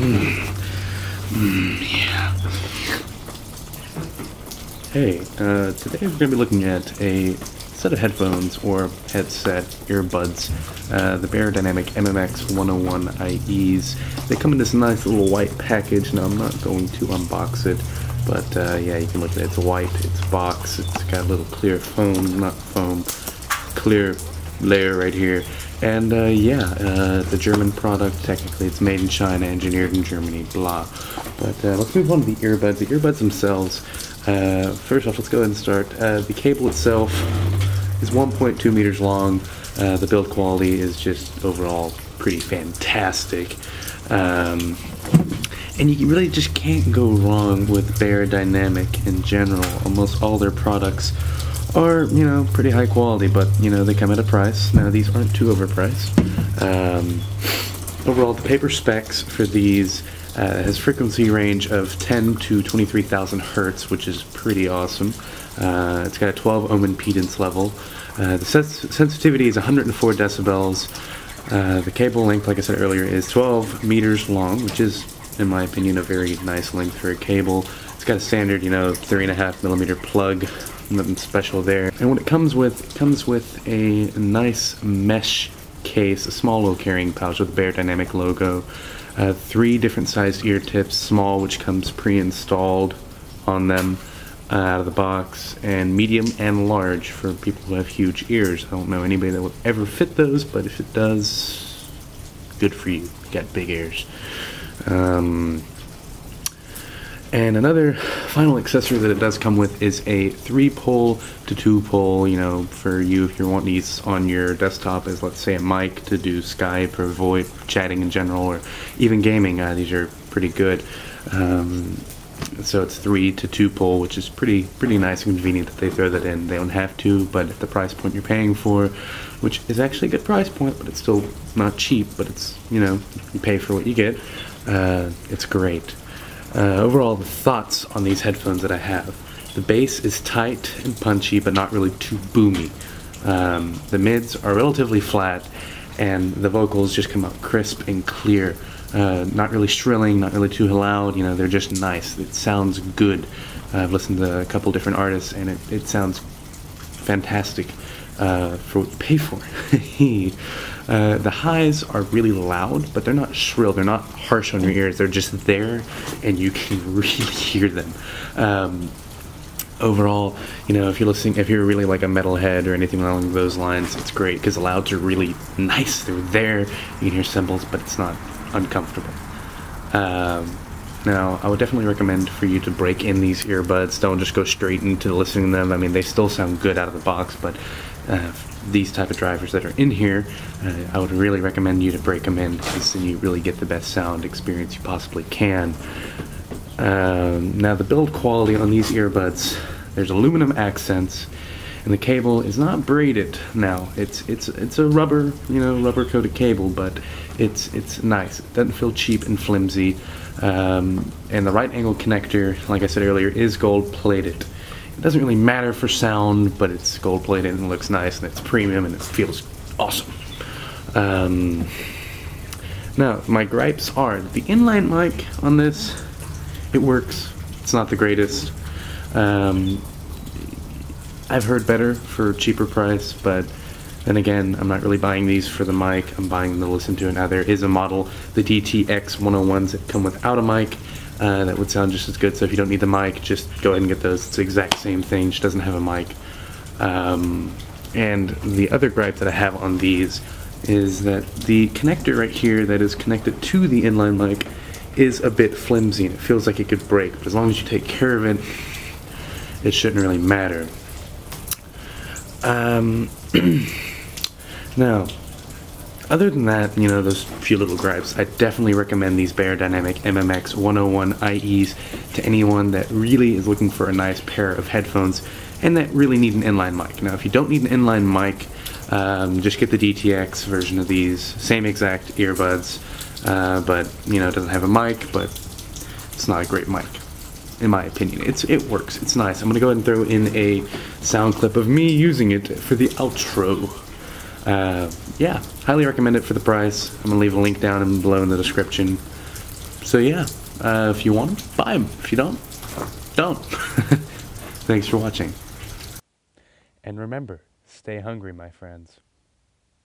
Yeah. Hey, today we're going to be looking at a set of headphones or headset earbuds, the Beyerdynamic MMX 101 IEs. They come in this nice little white package. Now I'm not going to unbox it, but yeah, you can look at it. It's white, it's box, it's got a little clear clear layer right here. And yeah, the German product, technically it's made in China, engineered in Germany, blah. But let's move on to the earbuds. The earbuds themselves, first off, let's go ahead and start. The cable itself is 1.2 meters long. The build quality is just overall pretty fantastic. And you really just can't go wrong with Beyerdynamic in general. Almost all their products are, you know, pretty high quality, but, you know, they come at a price. Now, these aren't too overpriced. Overall, the paper specs for these has frequency range of 10 to 23,000 hertz, which is pretty awesome. It's got a 12 ohm impedance level. The sensitivity is 104 decibels. The cable length, like I said earlier, is 12 meters long, which is, in my opinion, a very nice length for a cable. It's got a standard, you know, 3.5 millimeter plug. Nothing special there. And what it comes with a nice mesh case, a small little carrying pouch with the Beyerdynamic logo. 3 different sized ear tips, small, which comes pre-installed on them out of the box, and medium and large for people who have huge ears. I don't know anybody that would ever fit those, but if it does, good for you. You got big ears. And another final accessory that it does come with is a 3-pole to 2-pole, you know, for you if you're wanting to use on your desktop as, let's say, a mic to do Skype or VoIP, chatting in general, or even gaming. These are pretty good. So it's 3 to 2-pole, which is pretty nice and convenient that they throw that in. They don't have to, but at the price point you're paying for, which is actually a good price point, but it's still not cheap, but it's, you know, you pay for what you get. It's great. Overall, the thoughts on these headphones that I have. The bass is tight and punchy, but not really too boomy. The mids are relatively flat, and the vocals just come out crisp and clear. Not really shrilling, not really too loud, you know, they're just nice. It sounds good. I've listened to a couple different artists, and it sounds fantastic for what you pay for. The highs are really loud, but they're not shrill, they're not harsh on your ears, they're just there, and you can really hear them. Overall, you know, if you're really like a metalhead or anything along those lines, it's great, because the louds are really nice, they're there, you can hear cymbals, but it's not uncomfortable. Now, I would definitely recommend for you to break in these earbuds. Don't just go straight into listening to them. I mean, they still sound good out of the box, but these type of drivers that are in here, I would really recommend you to break them in, because then you really get the best sound experience you possibly can. Now, the build quality on these earbuds, there's aluminum accents, and the cable is not braided. Now, it's a rubber, you know, rubber coated cable, but it's nice. It doesn't feel cheap and flimsy. And the right angle connector, like I said earlier, is gold plated. It doesn't really matter for sound, but it's gold plated and it looks nice, and it's premium and it feels awesome. Now, my gripes are the inline mic on this. It works. It's not the greatest. I've heard better for a cheaper price, but then again, I'm not really buying these for the mic. I'm buying them to listen to. Now, there is a model, the DTX 101s, that come without a mic. That would sound just as good, so if you don't need the mic, just go ahead and get those. It's the exact same thing, just doesn't have a mic. And the other gripe that I have on these is that the connector right here that is connected to the inline mic is a bit flimsy, and it feels like it could break, but as long as you take care of it, it shouldn't really matter. Now, other than that, you know, those few little gripes, I definitely recommend these Beyerdynamic MMX 101 IEs to anyone that really is looking for a nice pair of headphones and that really need an inline mic. Now, if you don't need an inline mic, just get the DTX version of these. Same exact earbuds, but, you know, it doesn't have a mic, but it's not a great mic, in my opinion. It works. It's nice. I'm going to go ahead and throw in a sound clip of me using it for the outro. Yeah, highly recommend it for the price. I'm going to leave a link down below in the description. So yeah, if you want them, buy them. If you don't, don't. Thanks for watching. And remember, stay hungry, my friends.